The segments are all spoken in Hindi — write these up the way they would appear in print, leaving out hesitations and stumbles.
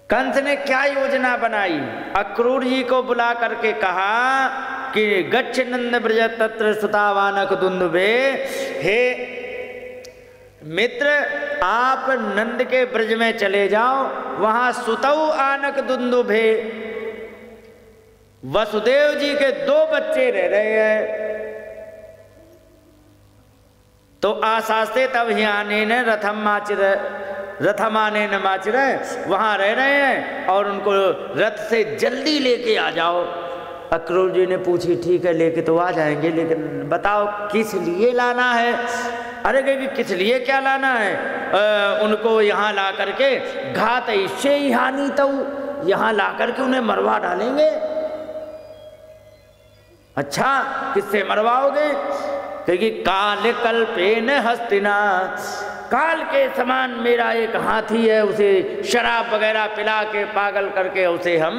कंस ने क्या योजना बनाई? अक्रूर जी को बुला करके कहा कि गच्छ नंद ब्रज तत्र सुतावानक दुंदुभे, हे मित्र आप नंद के ब्रज में चले जाओ, वहां सुतौ आनक दुंदुभे, वसुदेव जी के 2 बच्चे रह रहे हैं। तो आशास्ते तब ही आने ने रथमाने न माचिर, वहां रह रहे हैं और उनको रथ से जल्दी लेके आ जाओ। अक्रूर जी ने पूछी ठीक है लेके तो आ जाएंगे, लेकिन बताओ किस लिए लाना है? अरे कि किस लिए क्या लाना है? उनको यहाँ ला करके घात इससे ही हानि, तो यहाँ ला करके उन्हें मरवा डालेंगे। अच्छा किससे मरवाओगे? क्योंकि काल कल्पेन हस्तिना, काल के समान मेरा एक हाथी है, उसे शराब वगैरह पिला के पागल करके उसे हम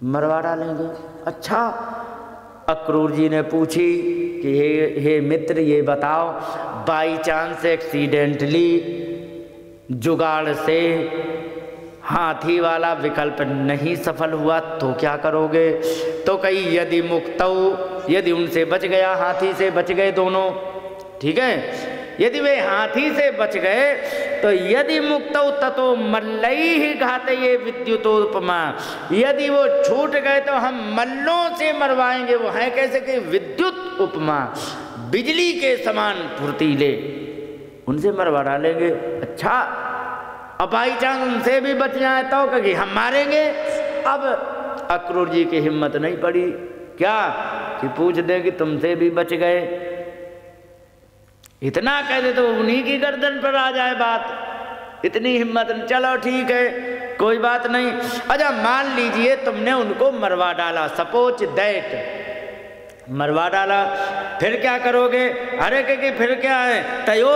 मरवा डालेंगे। अच्छा अक्रूर जी ने पूछी कि हे मित्र ये बताओ, बाई चांस एक्सीडेंटली जुगाड़ से हाथी वाला विकल्प नहीं सफल हुआ तो क्या करोगे? तो कही यदि मुक्तौ, यदि उनसे बच गया, हाथी से बच गए दोनों, ठीक है, यदि वे हाथी से बच गए तो यदि मुक्तौ ततो मल्लैहि घातये विद्युतोपमा, यदि वो छूट गए तो हम मल्लों से मरवाएंगे। वो है कैसे कि विद्युत उपमा, बिजली के समान फुर्तीले, उनसे मरवा डालेंगे। अच्छा अब बाई चांस उनसे भी बच जाए तो क्योंकि हम मारेंगे। अब अक्रूर जी की हिम्मत नहीं पड़ी क्या कि पूछ दे कि तुमसे भी बच गए, इतना कह दे तो उन्हीं की गर्दन पर आ जाए बात। इतनी हिम्मत नहीं, चलो ठीक है कोई बात नहीं। अच्छा मान लीजिए तुमने उनको मरवा डाला, सपोज दैट मरवा डाला, फिर क्या करोगे? अरे कि फिर क्या है? तयो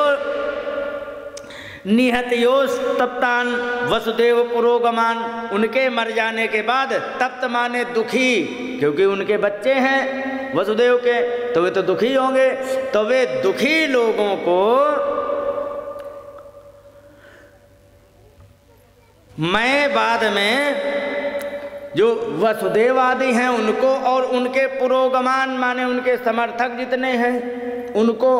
निहतयोस तप्तान वसुदेव पुरोगमान, उनके मर जाने के बाद तप्त माने दुखी, क्योंकि उनके बच्चे हैं वसुदेव के तो वे तो दुखी होंगे। तो वे दुखी लोगों को मैं बाद में जो वसुदेव आदि हैं उनको और उनके पुरोगमान माने उनके समर्थक जितने हैं उनको,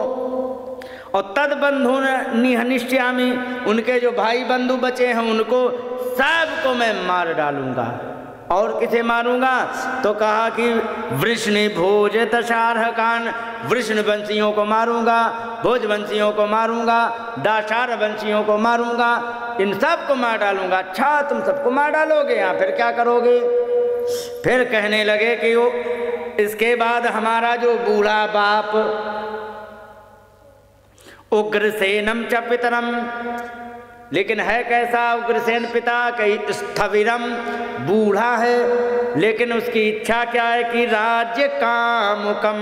और तद बंधु निहनिष्यामी, उनके जो भाई बंधु बचे हैं उनको सबको मैं मार डालूंगा। और किसे मारूंगा? तो कहा कि वृष्णि भोज दशारहकान, वृष्ण वंशियों को मारूंगा, भोज वंशियों को मारूंगा, दाशार वंशियों को मारूंगा, इन सब को मार डालूंगा। अच्छा तुम सबको मार डालोगे, यहाँ फिर क्या करोगे? फिर कहने लगे कि वो इसके बाद हमारा जो बूढ़ा बाप उग्रसेनम च पितरम, लेकिन है कैसा उग्रसेन पिता? कहीं स्थविरम, बूढ़ा है, लेकिन उसकी इच्छा क्या है कि राज्य कामुकम,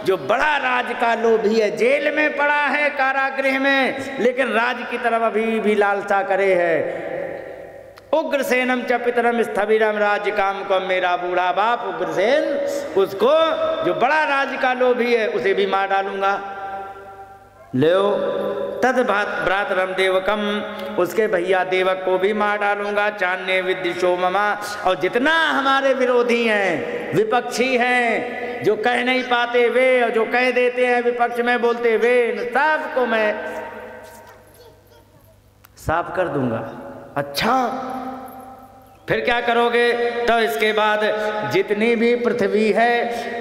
जो बड़ा राज का लोभी है, जेल में पड़ा है कारागृह में, लेकिन राज की तरफ अभी भी लालसा करे है। उग्रसेनम च पितरम स्थविरम राज्य कामुकम, मेरा बूढ़ा बाप उग्रसेन, उसको जो बड़ा राज का लोभी है उसे भी मार डालूंगा। लो तद भ्रातरम देवकम, उसके भैया देवक को भी मार डालूंगा। चान्य विद्विषो ममा, और जितना हमारे विरोधी हैं, विपक्षी हैं, जो कह नहीं पाते वे, और जो कह देते हैं विपक्ष में बोलते वे, सबको मैं साफ कर दूंगा। अच्छा फिर क्या करोगे? तो इसके बाद जितनी भी पृथ्वी है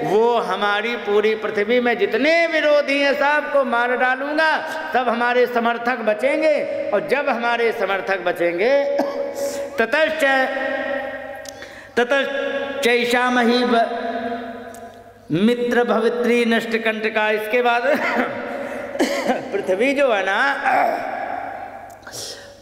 वो हमारी पूरी पृथ्वी में जितने विरोधी हैं सबको मार डालूंगा, तब हमारे समर्थक बचेंगे। और जब हमारे समर्थक बचेंगे ततश्चैषामहि मित्र भवित्री नष्ट कंटका, इसके बाद पृथ्वी जो है ना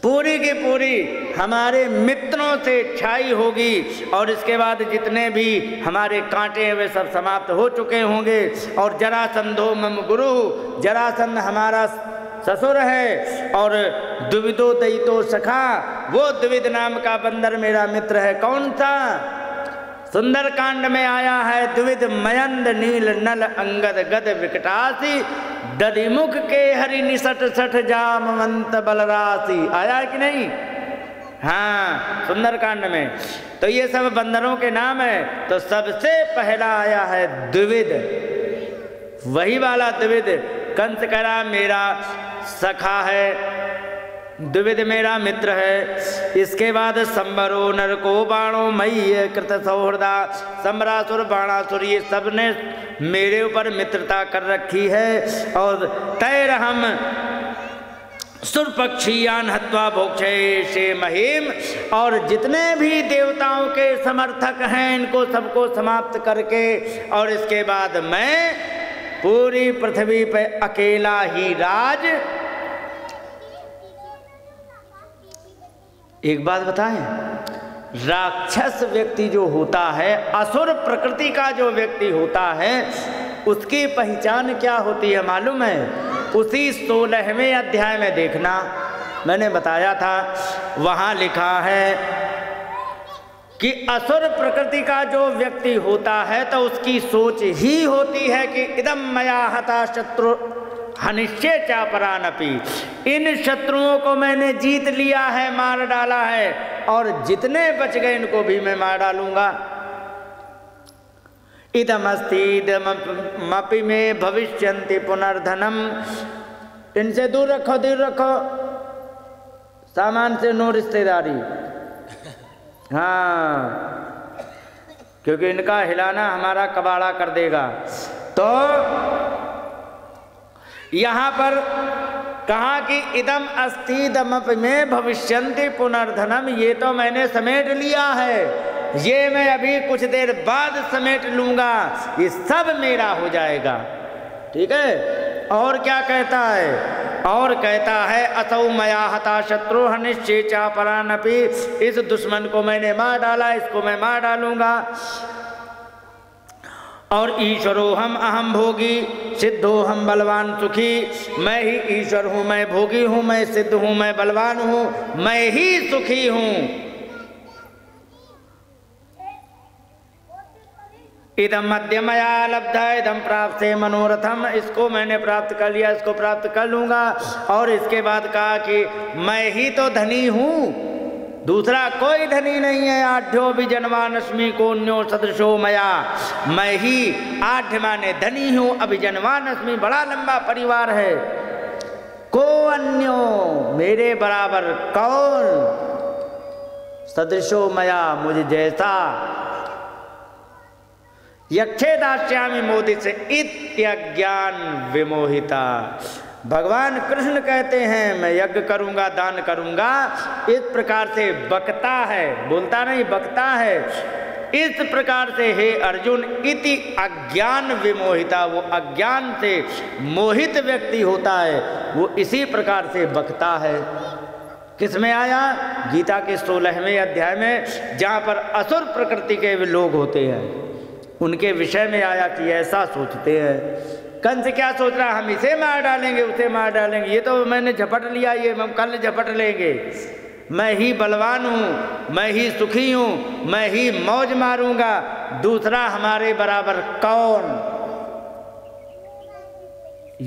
पूरी की पूरी हमारे मित्रों से छाई होगी, और इसके बाद जितने भी हमारे कांटे हैं वे सब समाप्त हो चुके होंगे। और जरासंधो मम गुरु, जरासंध हमारा ससुर है, और द्विविदो दयितो सखा, वो द्विविद नाम का बंदर मेरा मित्र है। कौन सा? सुंदर कांड में आया है, द्विविद मयंद नील नल अंगद गद विकटासी, दधिमुख के हरि निसट सठ जामवंत बलरासी। आया है कि नहीं? हाँ, सुंदरकांड में। तो ये सब बंदरों के नाम है। तो सबसे पहला आया है द्विविद, वही वाला द्विविद। कंस कह रहा मेरा सखा है, द्विविद मेरा मित्र है। इसके बाद संबरो नरको बाणो मय्य कृत सौहृदा, सम्रासुर बाणासुर ये सब ने मेरे ऊपर मित्रता कर रखी है। और तैरहम सुरपक्षीयान हत्वा भोक्षे से महिम, और जितने भी देवताओं के समर्थक हैं इनको सबको समाप्त करके, और इसके बाद मैं पूरी पृथ्वी पे अकेला ही राज। एक बात बताएं, राक्षस व्यक्ति जो होता है, असुर प्रकृति का जो व्यक्ति होता है, उसकी पहचान क्या होती है मालूम है? उसी 16वें अध्याय में देखना, मैंने बताया था, वहां लिखा है कि असुर प्रकृति का जो व्यक्ति होता है तो उसकी सोच ही होती है कि इदम मया हता शत्रु हनिष्ये चापरानपि, इन शत्रुओं को मैंने जीत लिया है, मार डाला है, और जितने बच गए इनको भी मैं मार डालूंगा। इदमस्तीदमपि में भविष्यन्ति पुनर्धनम, इनसे दूर रखो, दूर रखो, सामान से नो रिश्तेदारी। हाँ, क्योंकि इनका हिलाना हमारा कबाड़ा कर देगा। तो यहाँ पर कहा कि इदम अस्तीदमपि में भविष्यन्ति पुनर्धनम, ये तो मैंने समेट लिया है, ये मैं अभी कुछ देर बाद समेट लूंगा, ये सब मेरा हो जाएगा। ठीक है। और क्या कहता है? और कहता है असौ मया हता शत्रु हनिष्ये चापरानपि, इस दुश्मन को मैंने मार डाला, इसको मैं मार डालूंगा। और ईश्वरो हम अहम भोगी सिद्धो हम बलवान सुखी, मैं ही ईश्वर हूँ, मैं भोगी हूँ, मैं सिद्ध हूँ, मैं बलवान हूँ, मैं ही सुखी हूँ। इदम मध्यमया लब्धा इदम प्राप्त से मनोरथम, इसको मैंने प्राप्त कर लिया, इसको प्राप्त कर लूंगा। और इसके बाद कहा कि मैं ही तो धनी हूँ, दूसरा कोई धनी नहीं है। आढ्यो भी जन्मानस्मि कोन्यो सदृशो मया, मैं ही आढ्य माने धनी हूँ, अभिजन्मानस्मि बड़ा लंबा परिवार है। को अन्यो मेरे बराबर कौन, सदृशो मया मुझे जैसा। यक्षे दास्यामि मोदि से इत्यज्ञान विमोहिता, भगवान कृष्ण कहते हैं मैं यज्ञ करूंगा, दान करूंगा, इस प्रकार से बकता है, बोलता नहीं बकता है। इस प्रकार से हे अर्जुन इति अज्ञान विमोहिता, वो अज्ञान से मोहित व्यक्ति होता है, वो इसी प्रकार से बकता है। किसमें आया? गीता के 16वें अध्याय में, जहाँ पर असुर प्रकृति के लोग होते हैं उनके विषय में आया कि ऐसा सोचते हैं। कंस क्या सोच रहा, हम इसे मार डालेंगे, उसे मार डालेंगे, ये तो मैंने झपट लिया, ये हम कल झपट लेंगे, मैं ही बलवान हूँ, मैं ही सुखी हूँ, मैं ही मौज मारूंगा, दूसरा हमारे बराबर कौन।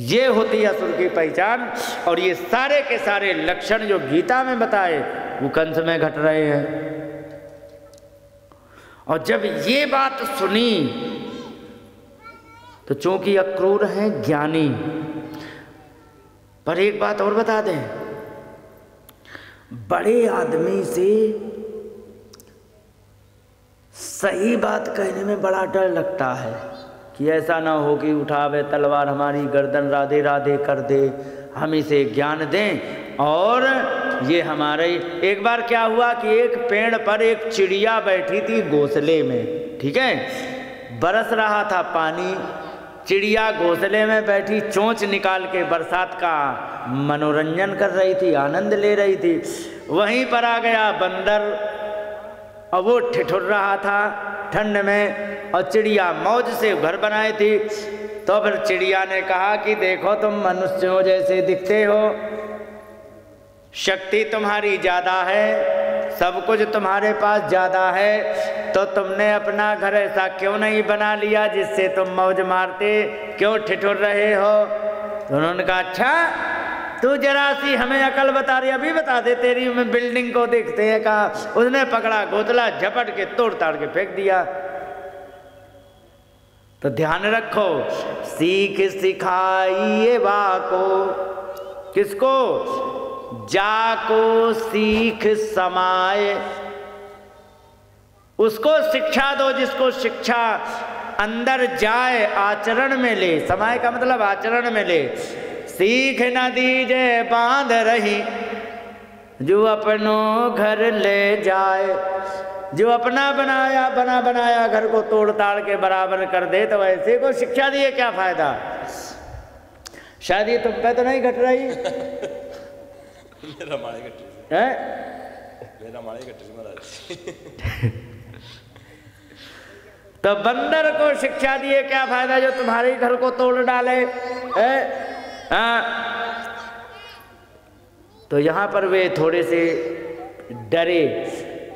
ये होती है असुर की पहचान। और ये सारे के सारे लक्षण जो गीता में बताए वो कंस में घट रहे हैं। और जब ये बात सुनी तो चूंकि अक्रूर हैं ज्ञानी, पर एक बात और बता दें, बड़े आदमी से सही बात कहने में बड़ा डर लगता है कि ऐसा ना हो कि उठावे तलवार हमारी गर्दन राधे राधे कर दे, हम इसे ज्ञान दें। और ये हमारे एक बार क्या हुआ कि एक पेड़ पर एक चिड़िया बैठी थी घोंसले में, ठीक है, बरस रहा था पानी, चिड़िया घोंसले में बैठी चोंच निकाल के बरसात का मनोरंजन कर रही थी, आनंद ले रही थी। वहीं पर आ गया बंदर और वो ठिठुर रहा था ठंड में, और चिड़िया मौज से घर बनाई थी। तो फिर चिड़िया ने कहा कि देखो तुम मनुष्यों जैसे दिखते हो, शक्ति तुम्हारी ज़्यादा है, सब कुछ तुम्हारे पास ज़्यादा है, तो तुमने अपना घर ऐसा क्यों नहीं बना लिया जिससे तुम मौज मारते, क्यों ठिठुर रहे हो। तो उन्होंने कहा अच्छा तू जरा सी हमें अकल बता रही, अभी बता दे, तेरी में बिल्डिंग को देखते हैं। कहा उसने पकड़ा गोदला, झपट के तोड़ ताड़ के फेंक दिया। तो ध्यान रखो, सीख सिखाइए बाको, किसको? जाको सीख समाए, उसको शिक्षा दो जिसको शिक्षा अंदर जाए, आचरण में ले। समाए का मतलब आचरण में ले। सीख न दीजे बांध रही, जो अपनो घर ले जाए। जो अपना बनाया घर को तोड़ ताड़ के बराबर कर दे, तो ऐसे को शिक्षा दिए क्या फायदा? शायद ये तुम पे तो नहीं घट रही मेरा मारे घट रही है, मेरा मारे घट रही महाराज। तो बंदर को शिक्षा दिए क्या फायदा जो तुम्हारे घर को तोड़ डाले है? तो यहां पर वे थोड़े से डरे,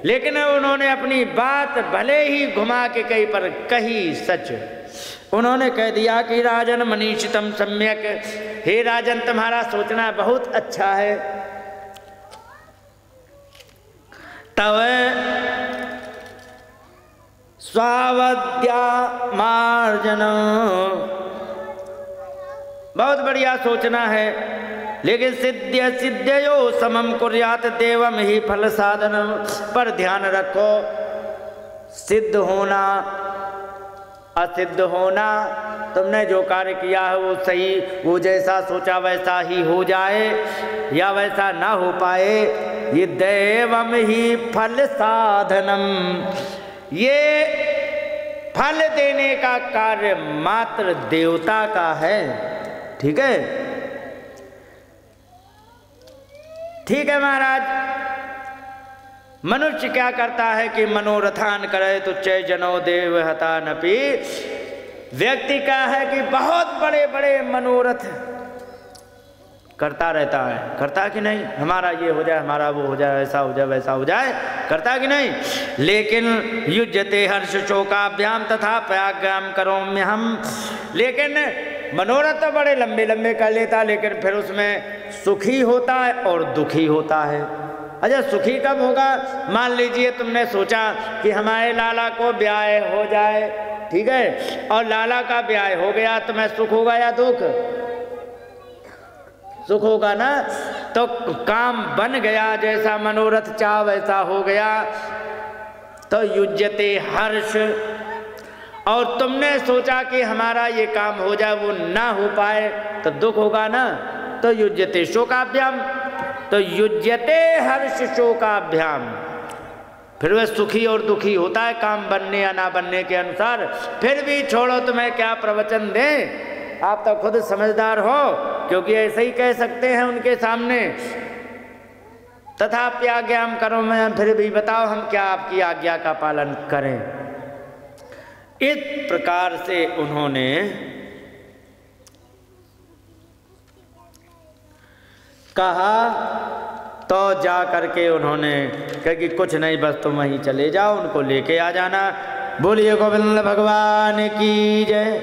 लेकिन उन्होंने अपनी बात भले ही घुमा के कहीं पर कही सच। उन्होंने कह दिया कि राजन मनीषितम सम्यक, हे राजन तुम्हारा सोचना बहुत अच्छा है। तव स्वावद्या मार्जन, बहुत बढ़िया सोचना है, लेकिन सिद्ध्यो समम कुर्यात देवम ही फल साधनम। पर ध्यान रखो, सिद्ध होना असिद्ध होना, तुमने जो कार्य किया है वो सही, वो जैसा सोचा वैसा ही हो जाए या वैसा ना हो पाए, ये देवम ही फल साधनम, ये फल देने का कार्य मात्र देवता का है। ठीक है, ठीक है महाराज। मनुष्य क्या करता है कि मनोरथान करे तो चय जनो देव हता नपी। व्यक्ति क्या है कि बहुत बड़े बड़े मनोरथ करता रहता है, करता कि नहीं? हमारा ये हो जाए, हमारा वो हो जाए, ऐसा हो जाए, वैसा हो जाए, करता कि नहीं? लेकिन युज्यते हर्ष शोकाभ्याम तथा प्रयाग्याम करोम्य हम। लेकिन मनोरथ तो बड़े लंबे लंबे कर लेता, लेकिन फिर उसमें सुखी होता है और दुखी होता है। अच्छा, सुखी कब होगा? मान लीजिए तुमने सोचा कि हमारे लाला को ब्याह हो जाए, ठीक है, और लाला का ब्याह हो गया, तो मैं सुख होगा या दुख? सुख होगा ना। तो काम बन गया, जैसा मनोरथ चाह वैसा हो गया, तो युज्यते हर्ष। और तुमने सोचा कि हमारा ये काम हो जाए, वो ना हो पाए तो दुख होगा ना। तो युज्यते शोकाभ्याम, तो युज्यते हर्ष शोकाभ्याम, फिर वह सुखी और दुखी होता है काम बनने या ना बनने के अनुसार। फिर भी छोड़ो, तुम्हें क्या प्रवचन दें, आप तो खुद समझदार हो, क्योंकि ऐसे ही कह सकते हैं उनके सामने। तथापि आज्ञाम करो, मैं फिर भी बताओ हम क्या आपकी आज्ञा का पालन करें। इस प्रकार से उन्होंने कहा। तो जा करके उन्होंने कहा कि कुछ नहीं, बस तुम वहीं चले जाओ, उनको लेके आ जाना। बोलिए गोविंद भगवान की जय।